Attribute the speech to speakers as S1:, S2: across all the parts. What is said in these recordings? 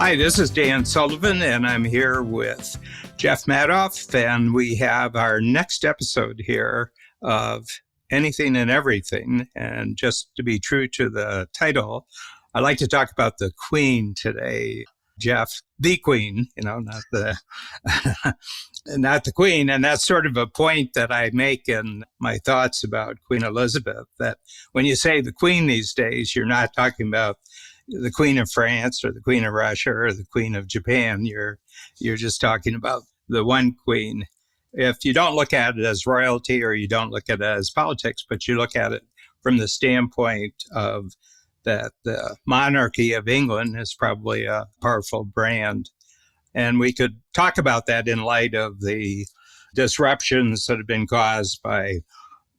S1: Hi, this is Dan Sullivan, and I'm here with Jeff Madoff, and we have our next episode here of Anything and Everything. And just to be true to the title, I'd like to talk about the Queen today. Jeff, the Queen, not the not the Queen. And that's sort of a point that I make in my thoughts about Queen Elizabeth, that when you say the Queen these days, you're not talking about the Queen of France or the Queen of Russia or the Queen of Japan. You're just talking about the one Queen. If you don't look at it as royalty or you don't look at it as politics, but you look at it from the standpoint of that the monarchy of England is probably a powerful brand. And we could talk about that in light of the disruptions that have been caused by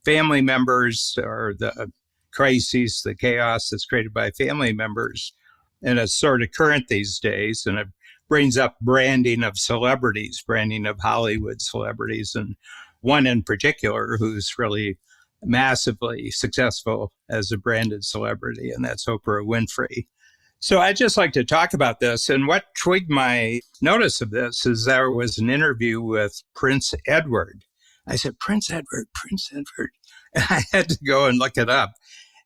S1: family members or the crises, the chaos that's created by family members. And it's sort of current these days. And it brings up branding of celebrities, branding of Hollywood celebrities, and one in particular who's really massively successful as a branded celebrity, and that's Oprah Winfrey. So I'd just like to talk about this. And what twigged my notice of this is there was an interview with Prince Edward. I said, Prince Edward. And I had to go and look it up.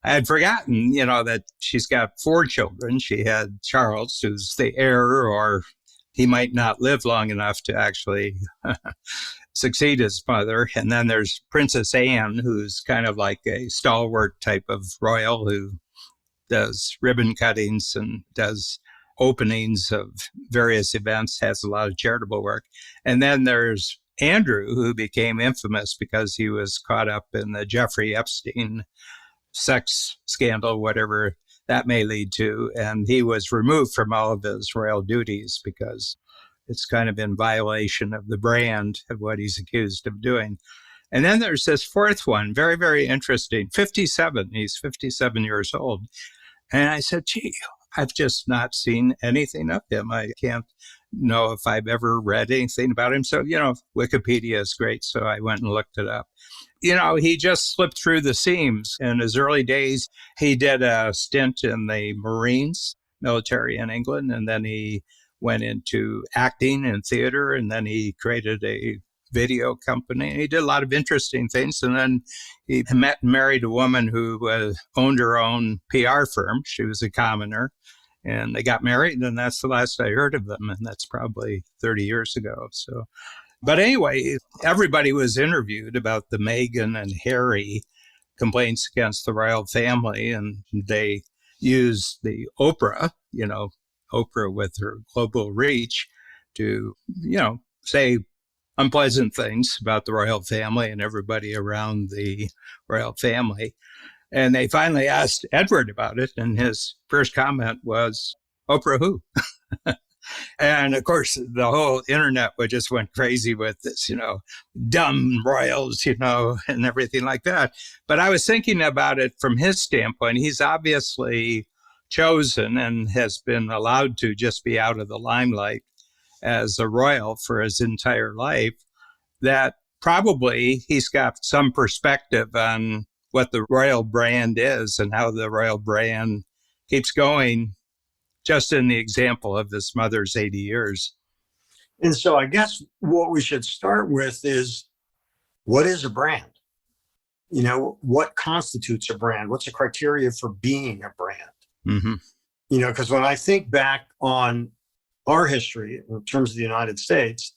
S1: I had forgotten, that she's got 4 children. She had Charles, who's the heir, or he might not live long enough to actually succeed his mother. And then there's Princess Anne, who's kind of like a stalwart type of royal who does ribbon cuttings and does openings of various events, has a lot of charitable work. And then there's Andrew, who became infamous because he was caught up in the Jeffrey Epstein sex scandal, whatever that may lead to. And he was removed from all of his royal duties because it's kind of in violation of the brand of what he's accused of doing. And then there's this 4th one, very, very interesting, 57. He's 57 years old. And I said, gee, I've just not seen anything of him. I can't know if I've ever read anything about him. So, Wikipedia is great. So I went and looked it up. He just slipped through the seams. In his early days, he did a stint in the Marines, military in England, and then he went into acting and theater, and then he created a video company. He did a lot of interesting things, and then he met and married a woman who owned her own PR firm. She was a commoner, and they got married, and that's the last I heard of them, and that's probably 30 years ago. So, but anyway, everybody was interviewed about the Meghan and Harry complaints against the royal family, and they used the Oprah, Oprah with her global reach to, say unpleasant things about the royal family and everybody around the royal family. And they finally asked Edward about it, and his first comment was, Oprah who? And of course, the whole internet just went crazy with this, dumb royals, and everything like that. But I was thinking about it from his standpoint. He's obviously chosen and has been allowed to just be out of the limelight as a royal for his entire life, that probably he's got some perspective on what the royal brand is and how the royal brand keeps going, just in the example of his mother's 80 years.
S2: And so I guess what we should start with is, what is a brand? What constitutes a brand? What's the criteria for being a brand?
S1: Mm-hmm.
S2: Because when I think back on our history in terms of the United States,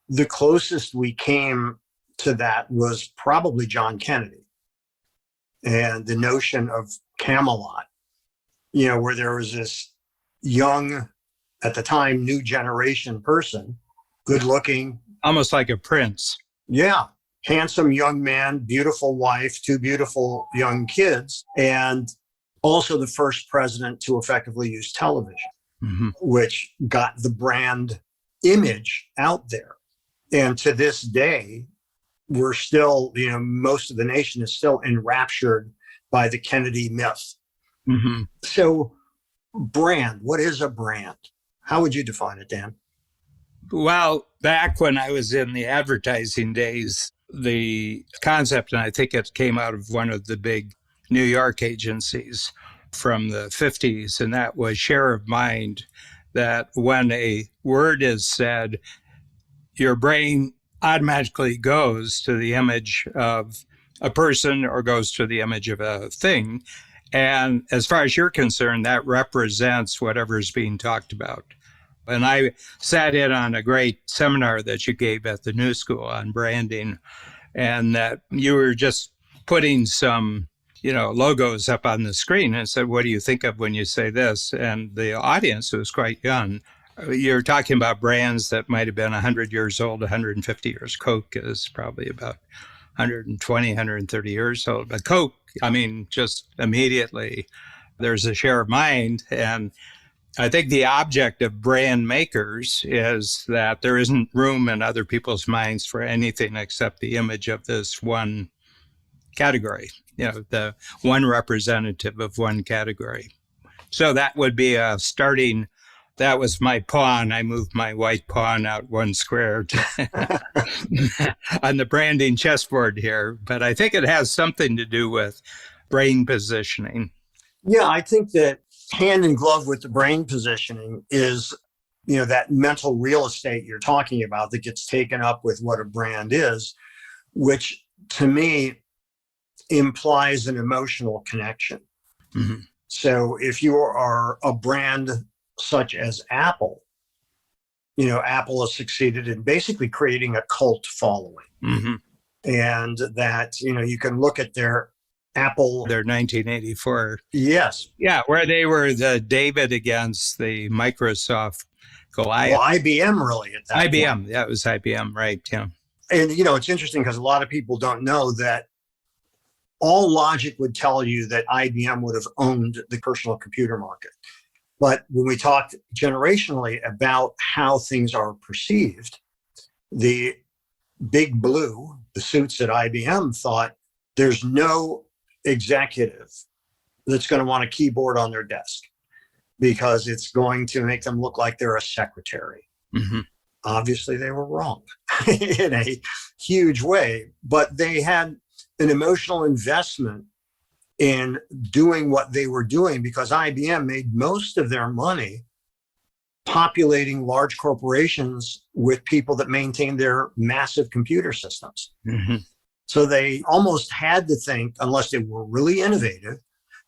S2: the closest we came to that was probably John Kennedy and the notion of Camelot, where there was this young, at the time, new generation person, good looking.
S1: Almost like a prince.
S2: Yeah. Handsome young man, beautiful wife, 2 beautiful young kids, and also the first president to effectively use television, mm-hmm. which got the brand image out there. And to this day, we're still, most of the nation is still enraptured by the Kennedy myth.
S1: Mm-hmm.
S2: So brand, what is a brand? How would you define it, Dan?
S1: Well, back when I was in the advertising days, the concept, and I think it came out of one of the big New York agencies from the 50s, and that was share of mind that when a word is said, your brain automatically goes to the image of a person or goes to the image of a thing. And as far as you're concerned, that represents whatever's being talked about. And I sat in on a great seminar that you gave at the New School on branding, and that you were just putting some, logos up on the screen and said, what do you think of when you say this? And the audience was quite young. You're talking about brands that might have been 100 years old, 150 years. Coke is probably about 120, 130 years old. But Coke, just immediately there's a share of mind. And I think the object of brand makers is that there isn't room in other people's minds for anything except the image of this one category, the one representative of one category. So that would be a starting. That was my pawn. I moved my white pawn out one square on the branding chessboard here. But I think it has something to do with brain positioning.
S2: Yeah, I think that hand in glove with the brain positioning is, that mental real estate you're talking about that gets taken up with what a brand is, which to me implies an emotional connection. Mm-hmm. So if you are a brand such as Apple, Apple has succeeded in basically creating a cult following. Mm-hmm. And that, you can look at their
S1: 1984.
S2: Yes.
S1: Yeah, where they were the David against the Microsoft Goliath.
S2: Well, IBM really at that
S1: IBM,
S2: point.
S1: Yeah, it was IBM, right, yeah.
S2: And, it's interesting because a lot of people don't know that all logic would tell you that IBM would have owned the personal computer market. But when we talked generationally about how things are perceived, the big blue, the suits at IBM thought there's no executive that's going to want a keyboard on their desk because it's going to make them look like they're a secretary. Mm-hmm. Obviously, they were wrong in a huge way, but they had an emotional investment in doing what they were doing because IBM made most of their money populating large corporations with people that maintained their massive computer systems. Mm-hmm. So they almost had to think, unless they were really innovative,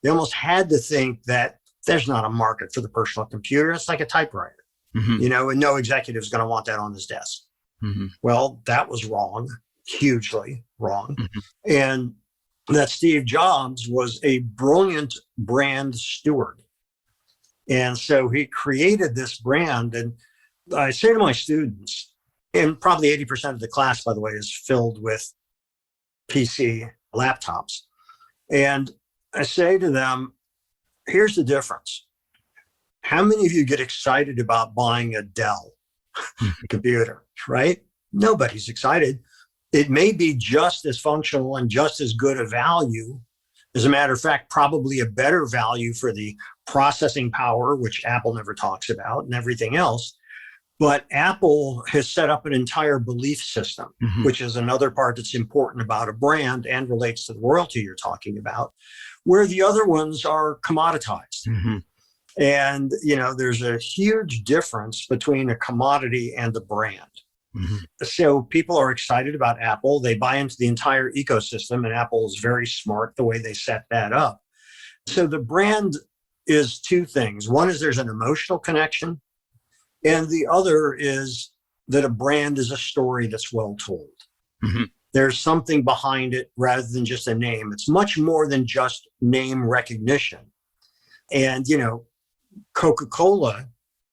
S2: they almost had to think that there's not a market for the personal computer. It's like a typewriter, mm-hmm. And no executive is going to want that on his desk. Mm-hmm. Well, that was wrong, hugely wrong. Mm-hmm. And that Steve Jobs was a brilliant brand steward. And so he created this brand. And I say to my students, and probably 80% of the class, by the way, is filled with PC laptops. And I say to them, here's the difference. How many of you get excited about buying a Dell computer, right? Nobody's excited. It may be just as functional and just as good a value. As a matter of fact, probably a better value for the processing power, which Apple never talks about, and everything else. But Apple has set up an entire belief system, mm-hmm. which is another part that's important about a brand and relates to the royalty you're talking about, where the other ones are commoditized. Mm-hmm. And, there's a huge difference between a commodity and a brand. Mm-hmm. So people are excited about Apple. They buy into the entire ecosystem, and Apple is very smart the way they set that up. So the brand is two things. One is there's an emotional connection, and the other is that a brand is a story that's well told. Mm-hmm. There's something behind it rather than just a name. It's much more than just name recognition. And, Coca-Cola,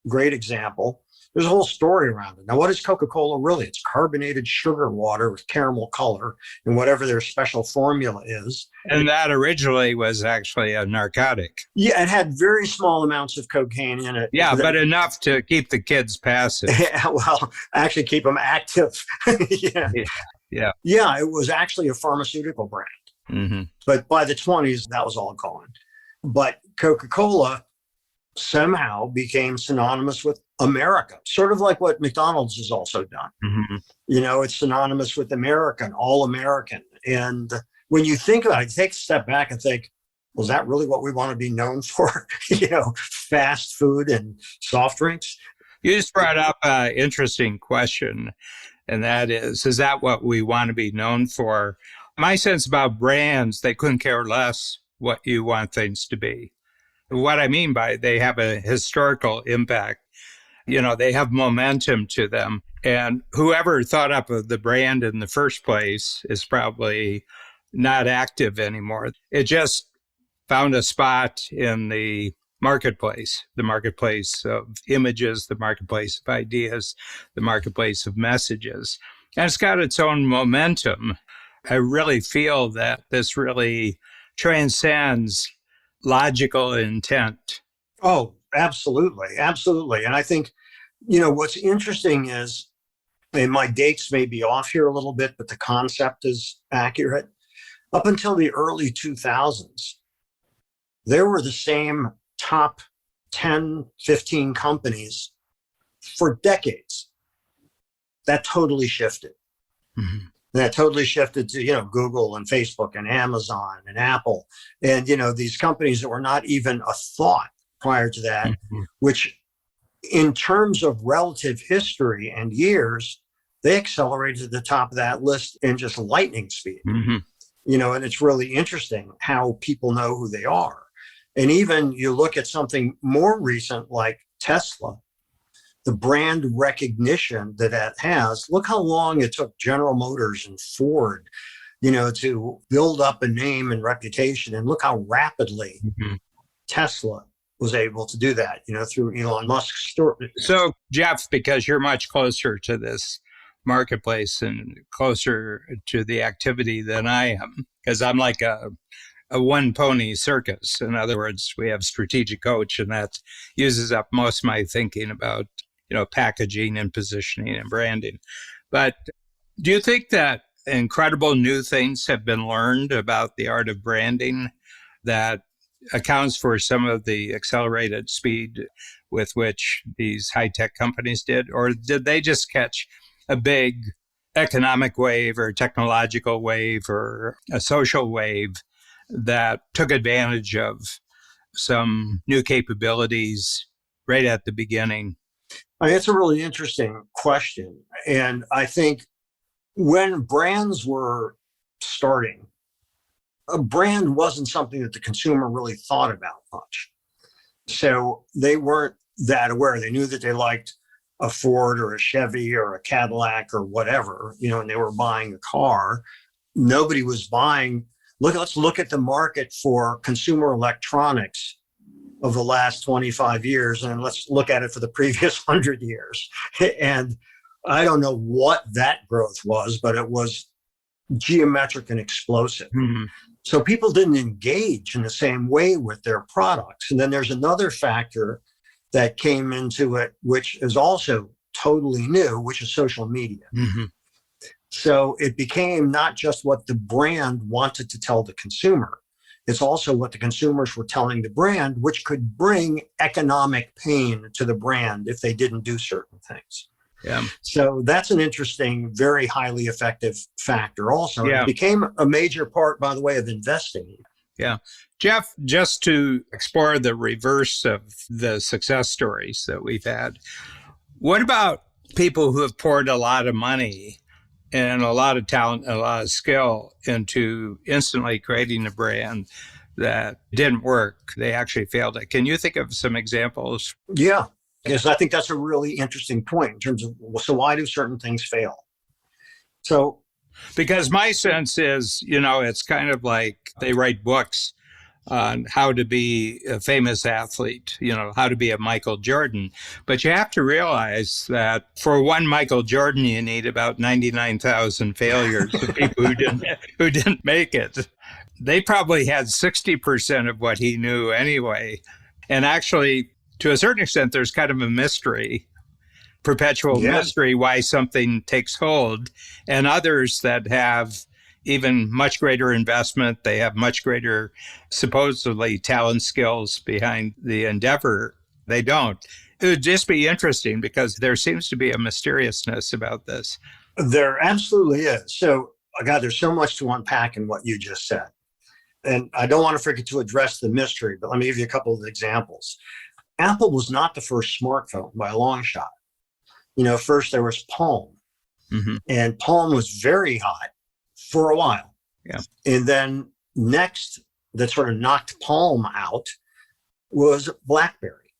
S2: great example. There's a whole story around it. Now, what is Coca-Cola really? It's carbonated sugar water with caramel color and whatever their special formula is.
S1: And that originally was actually a narcotic.
S2: Yeah, it had very small amounts of cocaine in it.
S1: Yeah, but enough to keep the kids passive.
S2: Yeah, well, actually keep them active. Yeah, it was actually a pharmaceutical brand. Mm-hmm. But by the 20s, that was all gone. But Coca-Cola somehow became synonymous with America, sort of like what McDonald's has also done. Mm-hmm. It's synonymous with American, all American. And when you think about it, take a step back and think, Was that really what we want to be known for? Fast food and soft drinks?
S1: You just brought up an interesting question, and that is that what we want to be known for? My sense about brands, they couldn't care less what you want things to be. What I mean by they have a historical impact, they have momentum to them. And whoever thought up of the brand in the first place is probably not active anymore. It just found a spot in the marketplace of images, the marketplace of ideas, the marketplace of messages. And it's got its own momentum. I really feel that this really transcends logical intent.
S2: Oh, absolutely. Absolutely. And I think, what's interesting is, and my dates may be off here a little bit, but the concept is accurate. Up until the early 2000s, there were the same top 10, 15 companies for decades. That totally shifted. Mm-hmm. That totally shifted to, Google and Facebook and Amazon and Apple and, these companies that were not even a thought prior to that, mm-hmm. which in terms of relative history and years, they accelerated to the top of that list in just lightning speed. Mm-hmm. And it's really interesting how people know who they are. And even you look at something more recent like Tesla, the brand recognition that has, look how long it took General Motors and Ford, to build up a name and reputation. And look how rapidly mm-hmm. Tesla was able to do that, through Elon Musk's story.
S1: So, Jeff, because you're much closer to this marketplace and closer to the activity than I am, because I'm like a one pony circus. In other words, we have strategic coach, and that uses up most of my thinking about packaging and positioning and branding. But do you think that incredible new things have been learned about the art of branding that accounts for some of the accelerated speed with which these high-tech companies did? Or did they just catch a big economic wave or technological wave or a social wave that took advantage of some new capabilities right at the beginning?
S2: I mean, it's a really interesting question. And I think when brands were starting, a brand wasn't something that the consumer really thought about much. So they weren't that aware. They knew that they liked a Ford or a Chevy or a Cadillac or whatever, and they were buying a car. Nobody was buying. Let's look at the market for consumer electronics of the last 25 years, and let's look at it for the previous 100 years. And I don't know what that growth was, but it was geometric and explosive. Mm-hmm. So people didn't engage in the same way with their products. And then there's another factor that came into it, which is also totally new, which is social media. Mm-hmm. So it became not just what the brand wanted to tell the consumer, it's also what the consumers were telling the brand, which could bring economic pain to the brand if they didn't do certain things. Yeah. So that's an interesting, very highly effective factor also. Yeah. It became a major part, by the way, of investing.
S1: Yeah. Jeff, just to explore the reverse of the success stories that we've had, what about people who have poured a lot of money and a lot of talent, and a lot of skill into instantly creating a brand that didn't work? They actually failed it. Can you think of some examples?
S2: Yeah, because I think that's a really interesting point in terms of, so why do certain things fail? So,
S1: because my sense is, it's kind of like they write books on how to be a famous athlete, how to be a Michael Jordan. But you have to realize that for one Michael Jordan, you need about 99,000 failures of people who didn't make it. They probably had 60% of what he knew anyway. And actually, to a certain extent, there's kind of a mystery, perpetual mystery, why something takes hold. And others that have even much greater investment, they have much greater, supposedly, talent skills behind the endeavor. They don't. It would just be interesting because there seems to be a mysteriousness about this.
S2: There absolutely is. So, God, there's so much to unpack in what you just said. And I don't want to forget to address the mystery, but let me give you a couple of examples. Apple was not the first smartphone by a long shot. First there was Palm, and Palm was very hot for a while.
S1: Yeah.
S2: And then next, that sort of knocked Palm out was BlackBerry.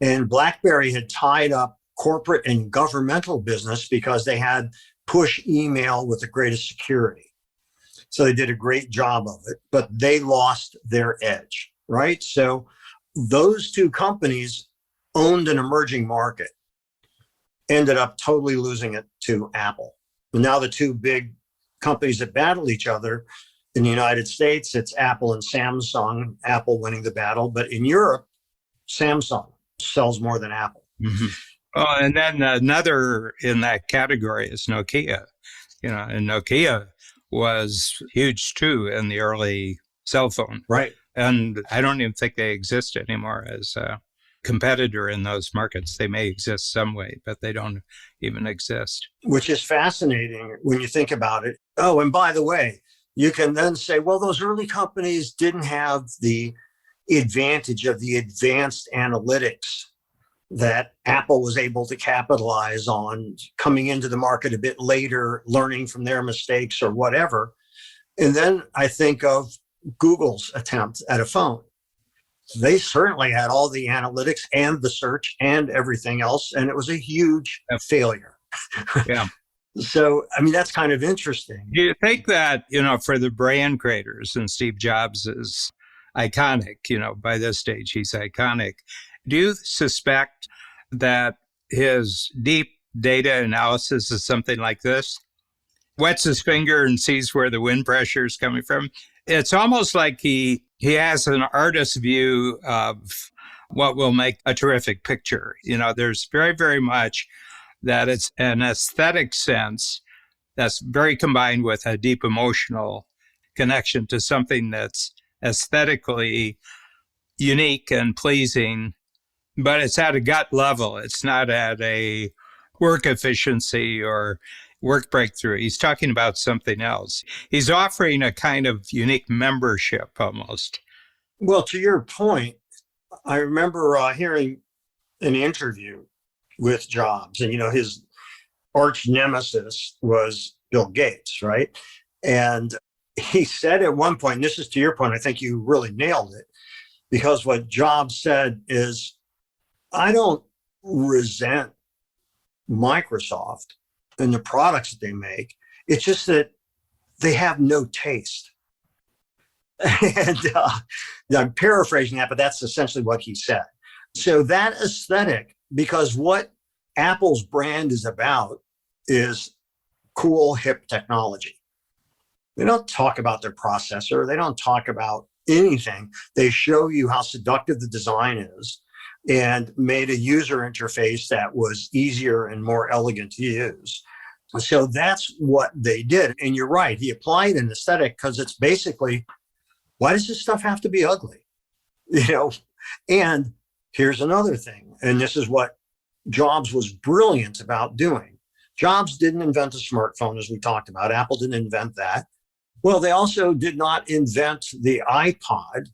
S2: And BlackBerry had tied up corporate and governmental business because they had push email with the greatest security. So they did a great job of it, but they lost their edge, right? So those two companies owned an emerging market, ended up totally losing it to Apple. And now the two big companies that battle each other in the United States, it's Apple and Samsung, Apple winning the battle. But in Europe, Samsung sells more than Apple.
S1: Oh, and then another in that category is Nokia. And Nokia was huge too in the early cell phone.
S2: Right.
S1: And I don't even think they exist anymore as a competitor in those markets. They may exist some way, but they don't even exist.
S2: Which is fascinating when you think about it. Oh, and by the way, you can then say, well, those early companies didn't have the advantage of the advanced analytics that Apple was able to capitalize on, coming into the market a bit later, learning from their mistakes or whatever. And then I think of Google's attempt at a phone. They certainly had all the analytics and the search and everything else, and it was a huge failure.
S1: Yeah.
S2: So, I mean, that's kind of interesting.
S1: Do you think that, for the brand creators, and Steve Jobs is iconic, by this stage, he's iconic. Do you suspect that his deep data analysis is something like this? Wets his finger and sees where the wind pressure is coming from. It's almost like he has an artist's view of what will make a terrific picture. There's very, very much that it's an aesthetic sense that's very combined with a deep emotional connection to something that's aesthetically unique and pleasing, but it's at a gut level. It's not at a work efficiency or work breakthrough. He's talking about something else. He's offering a kind of unique membership almost.
S2: Well, to your point, I remember hearing an interview with Jobs, and his arch nemesis was Bill Gates, right? And he said at one point, and this is to your point, I think you really nailed it, because what Jobs said is, I don't resent Microsoft and the products that they make. It's just that they have no taste. And I'm paraphrasing that, but that's essentially what he said. So that aesthetic, because what Apple's brand is about is cool, hip technology. They don't talk about their processor. They don't talk about anything. They show you how seductive the design is and made a user interface that was easier and more elegant to use. So that's what they did. And you're right. He applied an aesthetic because it's basically, why does this stuff have to be ugly? And here's another thing. And this is what Jobs was brilliant about doing. Jobs didn't invent a smartphone, as we talked about. Apple didn't invent that. Well, they also did not invent the iPod.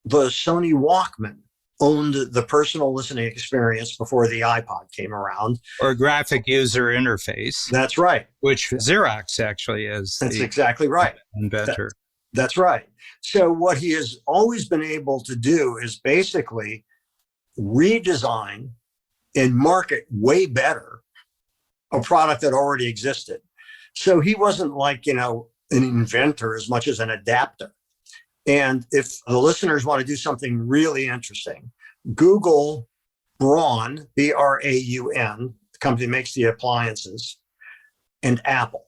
S2: The Sony Walkman owned the personal listening experience before the iPod came around.
S1: Or graphic user interface.
S2: That's right.
S1: Which Xerox actually is.
S2: That's exactly right.
S1: Inventor.
S2: That's right. So what he has always been able to do is basically redesign and market way better a product that already existed. So he wasn't like, an inventor as much as an adapter. And if the listeners want to do something really interesting, Google Braun, B-R-A-U-N, the company that makes the appliances, and Apple.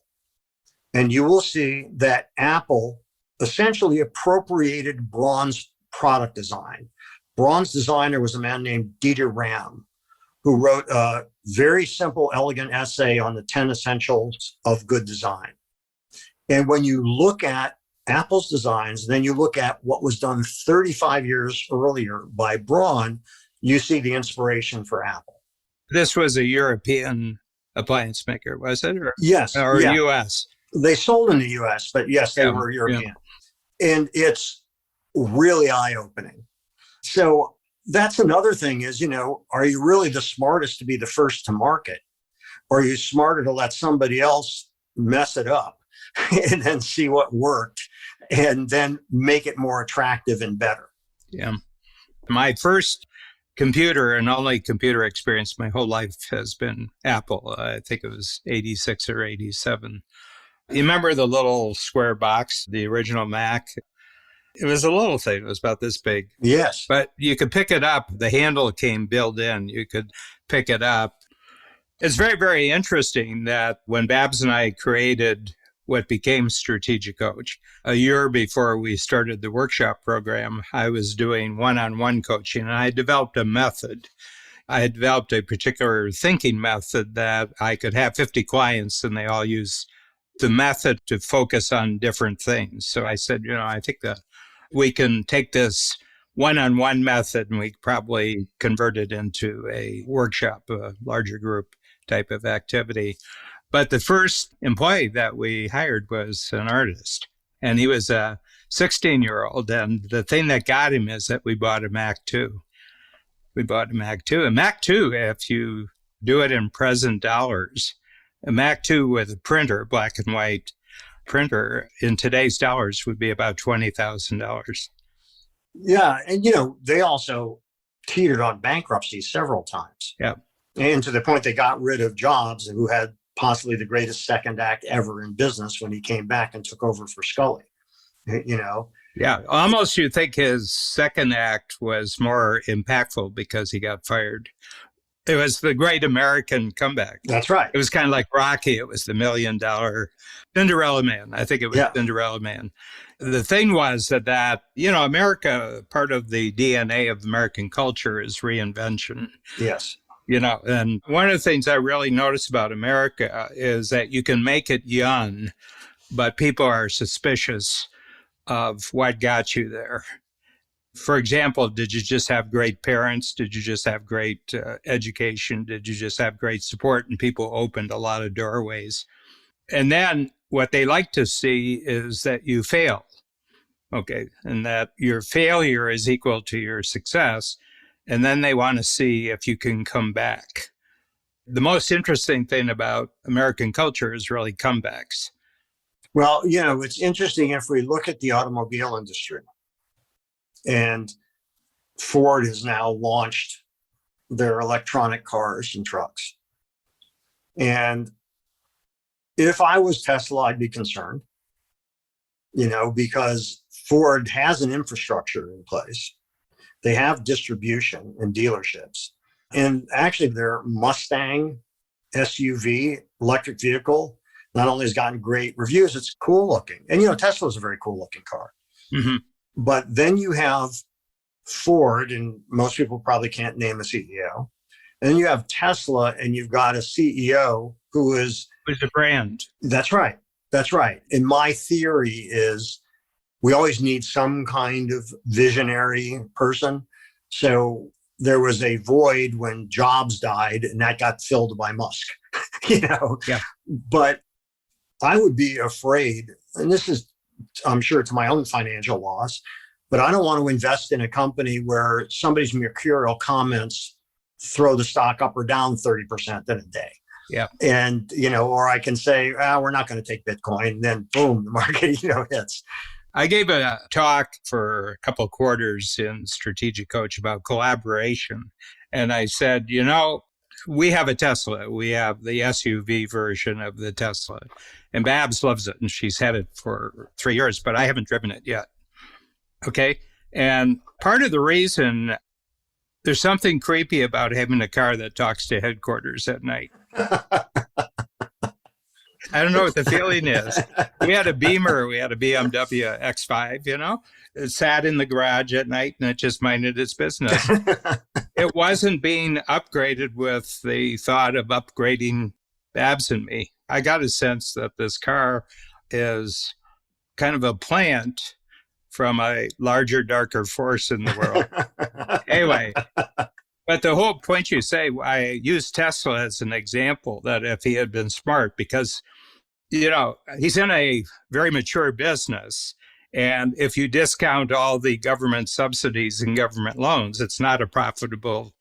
S2: And you will see that Apple essentially appropriated Braun's product design. Braun's designer was a man named Dieter Ram, who wrote a very simple, elegant essay on the 10 essentials of good design. And when you look at Apple's designs, then you look at what was done 35 years earlier by Braun, you see the inspiration for Apple.
S1: This was a European appliance maker, was it?
S2: Yes.
S1: Or US?
S2: They sold in the US, but yes, they were European. And it's really eye-opening. So that's another thing is, are you really the smartest to be the first to market? Or are you smarter to let somebody else mess it up and then see what worked and then make it more attractive and better?
S1: Yeah. My first computer and only computer experience my whole life has been Apple. I think it was 86 or 87. You remember the little square box, the original Mac? It was a little thing. It was about this big.
S2: Yes.
S1: But you could pick it up. The handle came built in. You could pick it up. It's very, very interesting that when Babs and I created what became Strategic Coach, a year before we started the workshop program, I was doing one-on-one coaching, and I developed a method. I had developed a particular thinking method that I could have 50 clients, and they all use the method to focus on different things. So I said, I think that we can take this one-on-one method and we could probably convert it into a workshop, a larger group type of activity. But the first employee that we hired was an artist, and he was a 16-year-old. And the thing that got him is that we bought a Mac II. We bought a Mac II. A Mac II, if you do it in present dollars, a Mac II with a printer, black and white printer, in today's dollars would be about $20,000.
S2: Yeah. And, they also teetered on bankruptcy several times.
S1: Yeah.
S2: And to the point they got rid of Jobs, who had possibly the greatest second act ever in business when he came back and took over for Scully,
S1: Yeah, almost you'd think his second act was more impactful because he got fired. It was the great American comeback.
S2: That's right.
S1: It was kind of like Rocky. It was the $1 million Cinderella Man. I think it was Cinderella Man. The thing was that, America, part of the DNA of American culture is reinvention.
S2: Yes.
S1: And one of the things I really notice about America is that you can make it young, but people are suspicious of what got you there. For example, did you just have great parents? Did you just have great education? Did you just have great support? And people opened a lot of doorways. And then what they like to see is that you fail. Okay. And that your failure is equal to your success. And then they want to see if you can come back. The most interesting thing about American culture is really comebacks.
S2: Well, it's interesting if we look at the automobile industry, and Ford has now launched their electronic cars and trucks. And if I was Tesla, I'd be concerned, because Ford has an infrastructure in place. They have distribution and dealerships. And actually, their Mustang SUV electric vehicle not only has gotten great reviews, it's cool looking. And, Tesla is a very cool looking car. Mm-hmm. But then you have Ford, and most people probably can't name a CEO. And then you have Tesla, and you've got a CEO who is
S1: a brand.
S2: That's right. That's right. And my theory is we always need some kind of visionary person. So there was a void when Jobs died, and that got filled by Musk,
S1: Yeah.
S2: But I would be afraid, and this is, I'm sure, to my own financial loss, but I don't want to invest in a company where somebody's mercurial comments throw the stock up or down 30% in a day.
S1: Yeah.
S2: And, or I can say, we're not going to take Bitcoin. And then boom, the market, hits.
S1: I gave a talk for a couple of quarters in Strategic Coach about collaboration. And I said, we have a Tesla. We have the SUV version of the Tesla. And Babs loves it, and she's had it for 3 years, but I haven't driven it yet. Okay? And part of the reason, there's something creepy about having a car that talks to headquarters at night. I don't know what the feeling is. We had a Beamer, we had a BMW X5, It sat in the garage at night and it just minded its business. It wasn't being upgraded with the thought of upgrading Babs and me. I got a sense that this car is kind of a plant from a larger, darker force in the world. Anyway, but the whole point you say, I use Tesla as an example that if he had been smart, because, he's in a very mature business And if you discount all the government subsidies and government loans, it's not a profitable,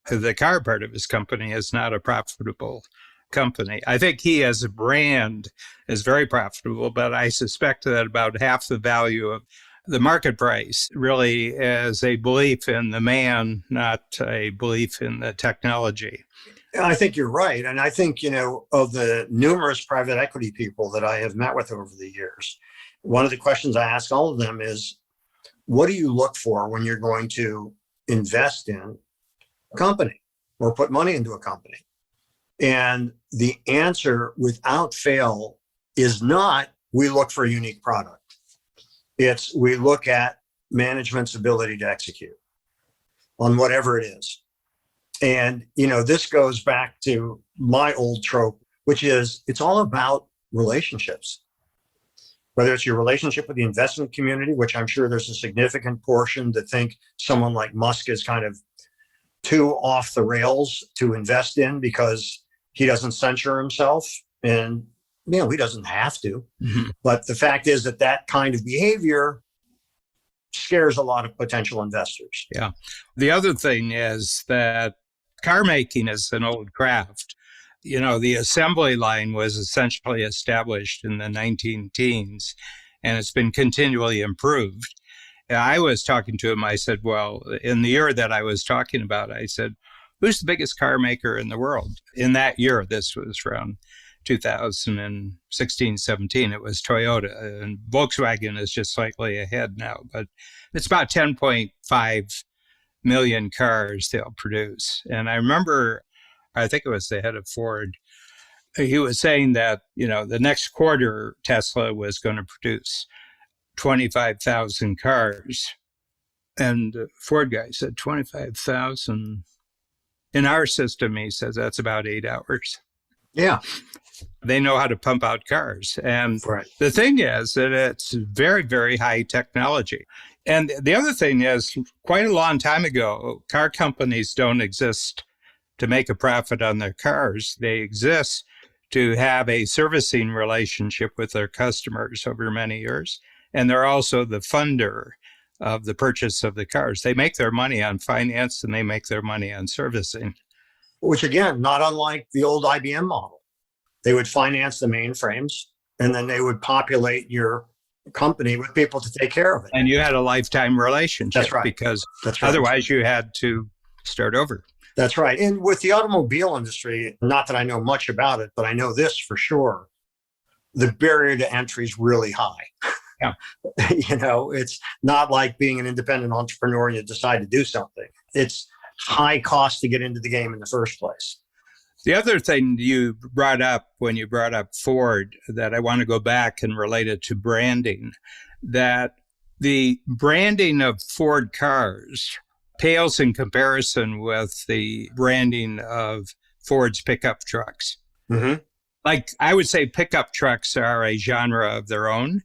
S1: the car part of his company is not a profitable company. I think he as a brand is very profitable, but I suspect that about half the value of the market price really is a belief in the man, not a belief in the technology.
S2: I think you're right. And I think, of the numerous private equity people that I have met with over the years, one of the questions I ask all of them is, what do you look for when you're going to invest in a company or put money into a company? And the answer without fail is not, we look for a unique product. It's, we look at management's ability to execute on whatever it is. And, this goes back to my old trope, which is it's all about relationships. Whether it's your relationship with the investment community, which I'm sure there's a significant portion that think someone like Musk is kind of too off the rails to invest in because he doesn't censure himself. And, he doesn't have to. Mm-hmm. But the fact is that kind of behavior scares a lot of potential investors.
S1: Yeah. The other thing is that car making is an old craft. The assembly line was essentially established in the 19-teens, and it's been continually improved. And I was talking to him. I said, well, in the year that I was talking about, I said, who's the biggest car maker in the world? In that year, this was around 2016, 17, it was Toyota. And Volkswagen is just slightly ahead now, but it's about 10.5 million cars they'll produce. And I remember, I think it was the head of Ford, he was saying that, the next quarter, Tesla was going to produce 25,000 cars. And the Ford guy said, 25,000 in our system, he says, that's about 8 hours.
S2: Yeah.
S1: They know how to pump out cars. And
S2: right.
S1: The thing is that it's very, very high technology. And the other thing is, quite a long time ago, car companies don't exist to make a profit on their cars. They exist to have a servicing relationship with their customers over many years. And they're also the funder of the purchase of the cars. They make their money on finance and they make their money on servicing.
S2: Which, again, not unlike the old IBM model. They would finance the mainframes and then they would populate your company with people to take care of it.
S1: And you had a lifetime relationship.
S2: That's right.
S1: Because
S2: That's right.
S1: Otherwise you had to start over.
S2: That's right. And with the automobile industry, not that I know much about it, but I know this for sure, the barrier to entry is really high.
S1: Yeah.
S2: It's not like being an independent entrepreneur and you decide to do something. It's high cost to get into the game in the first place.
S1: The other thing you brought up when you brought up Ford that I want to go back and relate it to branding, that the branding of Ford cars pales in comparison with the branding of Ford's pickup trucks.
S2: Mm-hmm.
S1: Like I would say pickup trucks are a genre of their own.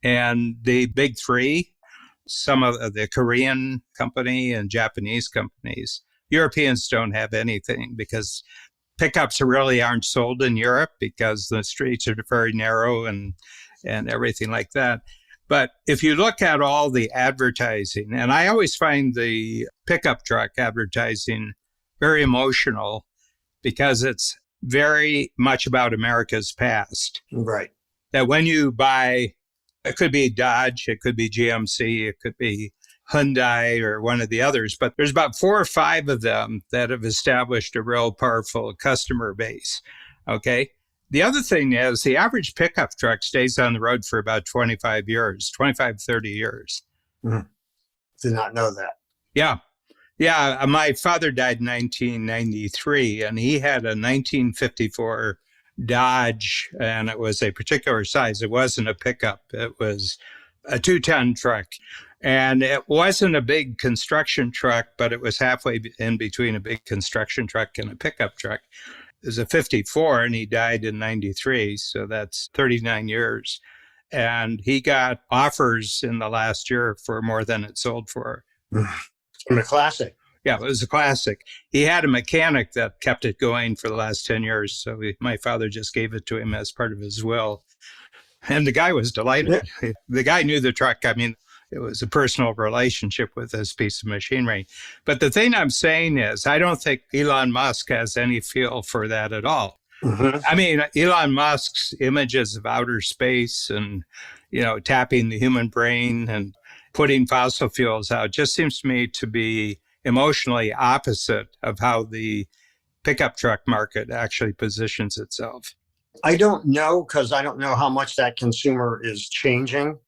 S1: And the big three, some of the Korean company and Japanese companies, Europeans don't have anything because pickups really aren't sold in Europe because the streets are very narrow and everything like that. But if you look at all the advertising, and I always find the pickup truck advertising very emotional because it's very much about America's past.
S2: Right.
S1: That when you buy, it could be Dodge, it could be GMC, it could be Hyundai or one of the others, but there's about 4 or 5 of them that have established a real powerful customer base. Okay. The other thing is the average pickup truck stays on the road for about 25 years, 25, 30 years.
S2: Mm-hmm. Did not know that.
S1: Yeah. Yeah. My father died in 1993 and he had a 1954 Dodge, and it was a particular size. It wasn't a pickup. It was a 2-ton truck. And it wasn't a big construction truck, but it was halfway in between a big construction truck and a pickup truck. It was a 54, and he died in 93, so that's 39 years. And he got offers in the last year for more than it sold for.
S2: It's been a classic.
S1: Yeah, it was a classic. He had a mechanic that kept it going for the last 10 years. So my father just gave it to him as part of his will. And the guy was delighted. The guy knew the truck. I mean, it was a personal relationship with this piece of machinery. But the thing I'm saying is, I don't think Elon Musk has any feel for that at all.
S2: Mm-hmm.
S1: I mean, Elon Musk's images of outer space and, tapping the human brain and putting fossil fuels out just seems to me to be emotionally opposite of how the pickup truck market actually positions itself.
S2: I don't know, because I don't know how much that consumer is changing.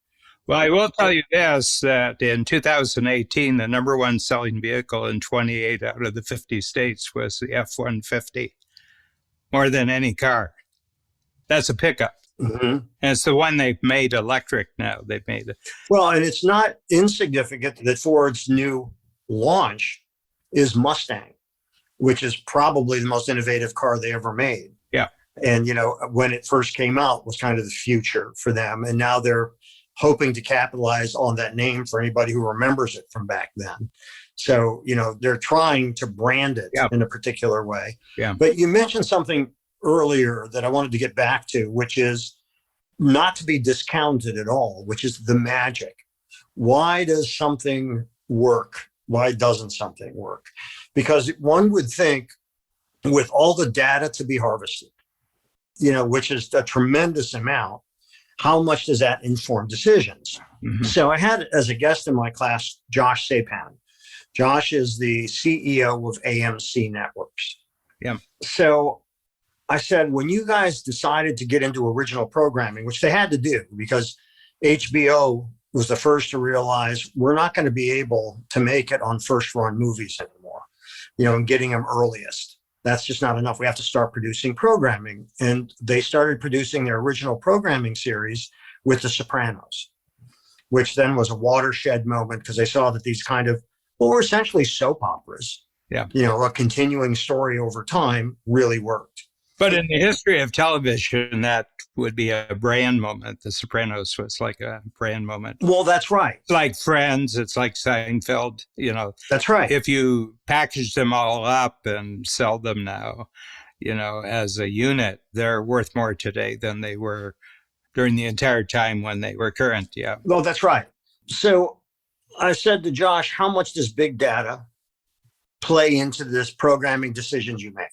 S1: Well, I will tell you this, that in 2018, the number one selling vehicle in 28 out of the 50 states was the F-150, more than any car. That's a pickup.
S2: Mm-hmm.
S1: And it's the one they've made electric now. They've made it.
S2: Well, and it's not insignificant that Ford's new launch is Mustang, which is probably the most innovative car they ever made.
S1: Yeah.
S2: And, when it first came out was kind of the future for them. And now they're hoping to capitalize on that name for anybody who remembers it from back then. So, they're trying to brand it in a particular way.
S1: Yeah.
S2: But you mentioned something earlier that I wanted to get back to, which is not to be discounted at all, which is the magic. Why does something work? Why doesn't something work? Because one would think, with all the data to be harvested, which is a tremendous amount, how much does that inform decisions? Mm-hmm. So I had as a guest in my class, Josh Sapan. Josh is the CEO of AMC Networks.
S1: Yeah.
S2: So I said, when you guys decided to get into original programming, which they had to do because HBO was the first to realize we're not going to be able to make it on first run movies anymore, and getting them earliest. That's just not enough. We have to start producing programming. And they started producing their original programming series with The Sopranos, which then was a watershed moment because they saw that these were essentially soap operas.
S1: Yeah.
S2: A continuing story over time really worked.
S1: But in the history of television, that would be a brand moment. The Sopranos was like a brand moment.
S2: Well, that's right.
S1: It's like Friends. It's like Seinfeld.
S2: That's right.
S1: If you package them all up and sell them now, as a unit, they're worth more today than they were during the entire time when they were current. Yeah.
S2: Well, that's right. So I said to Josh, how much does big data play into this programming decisions you make?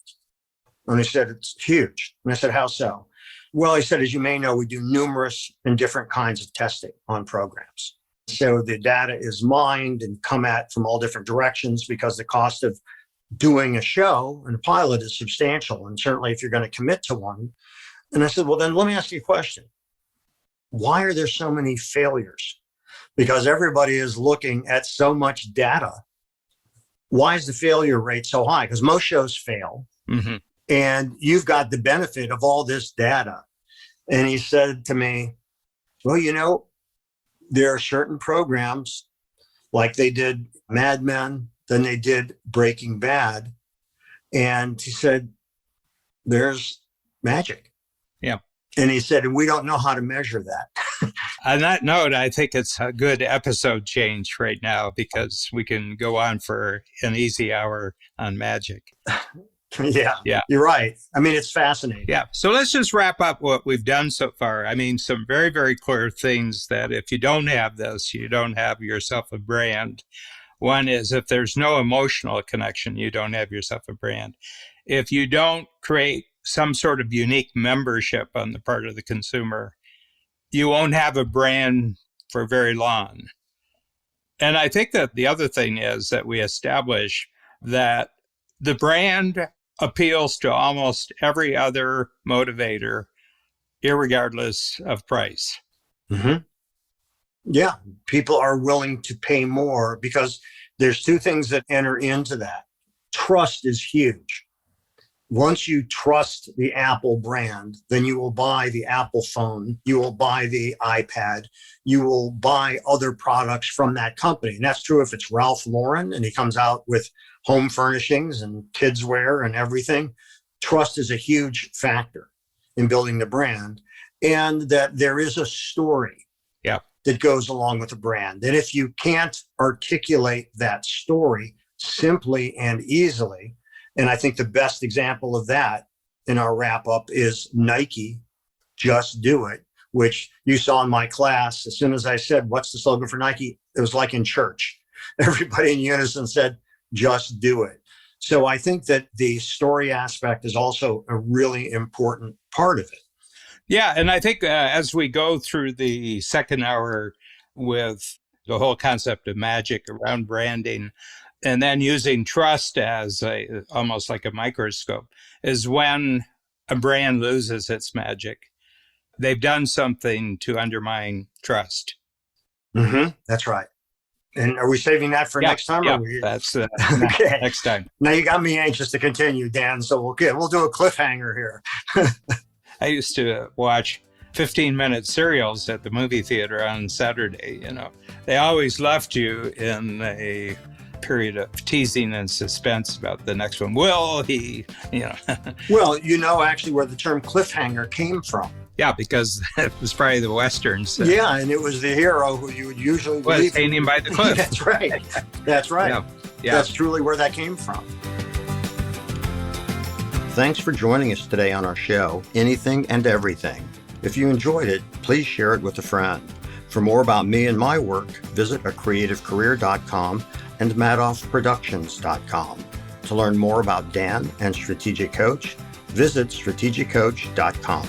S2: And he said, it's huge. And I said, how so? Well, he said, as you may know, we do numerous and different kinds of testing on programs. So the data is mined and come at from all different directions because the cost of doing a show and a pilot is substantial. And certainly if you're going to commit to one. And I said, well, then let me ask you a question. Why are there so many failures? Because everybody is looking at so much data. Why is the failure rate so high? Because most shows fail. Mm-hmm. And you've got the benefit of all this data. And he said to me, well, there are certain programs like they did Mad Men, then they did Breaking Bad. And he said, there's magic.
S1: Yeah.
S2: And he said, and we don't know how to measure that.
S1: On that note, I think it's a good episode change right now because we can go on for an easy hour on magic.
S2: Yeah, you're right. I mean, it's fascinating.
S1: Yeah. So let's just wrap up what we've done so far. I mean, some very, very clear things that if you don't have this, you don't have yourself a brand. One is if there's no emotional connection, you don't have yourself a brand. If you don't create some sort of unique membership on the part of the consumer, you won't have a brand for very long. And I think that the other thing is that we establish that the brand appeals to almost every other motivator, irregardless of price.
S2: Mm-hmm. Yeah, people are willing to pay more because there's two things that enter into that. Trust is huge. Once you trust the Apple brand, then you will buy the Apple phone, you will buy the iPad, you will buy other products from that company. And that's true if it's Ralph Lauren and he comes out with home furnishings and kids wear and everything. Trust is a huge factor in building the brand, and that there is a story that goes along with the brand. And if you can't articulate that story simply and easily, and I think the best example of that in our wrap up is Nike, Just Do It, which you saw in my class. As soon as I said, what's the slogan for Nike? It was like in church. Everybody in unison said, just do it. So I think that the story aspect is also a really important part of it.
S1: Yeah. And I think as we go through the second hour with the whole concept of magic around branding, and then using trust as almost like a microscope, is when a brand loses its magic. They've done something to undermine trust.
S2: Mm-hmm. That's right. And are we saving that for next time?
S1: Yeah, that's okay. Next time.
S2: Now you got me anxious to continue, Dan. So we'll do a cliffhanger here.
S1: I used to watch 15-minute serials at the movie theater on Saturday. They always left you in a period of teasing and suspense about the next one. Will he,
S2: Well, actually where the term cliffhanger came from.
S1: Yeah, because it was probably the Westerns.
S2: Yeah, and it was the hero who you would usually
S1: was hanging by the cliff.
S2: That's right. That's right.
S1: Yeah.
S2: That's truly where that came from. Thanks for joining us today on our show, Anything and Everything. If you enjoyed it, please share it with a friend. For more about me and my work, visit acreativecareer.com and madoffproductions.com. To learn more about Dan and Strategic Coach, visit strategiccoach.com.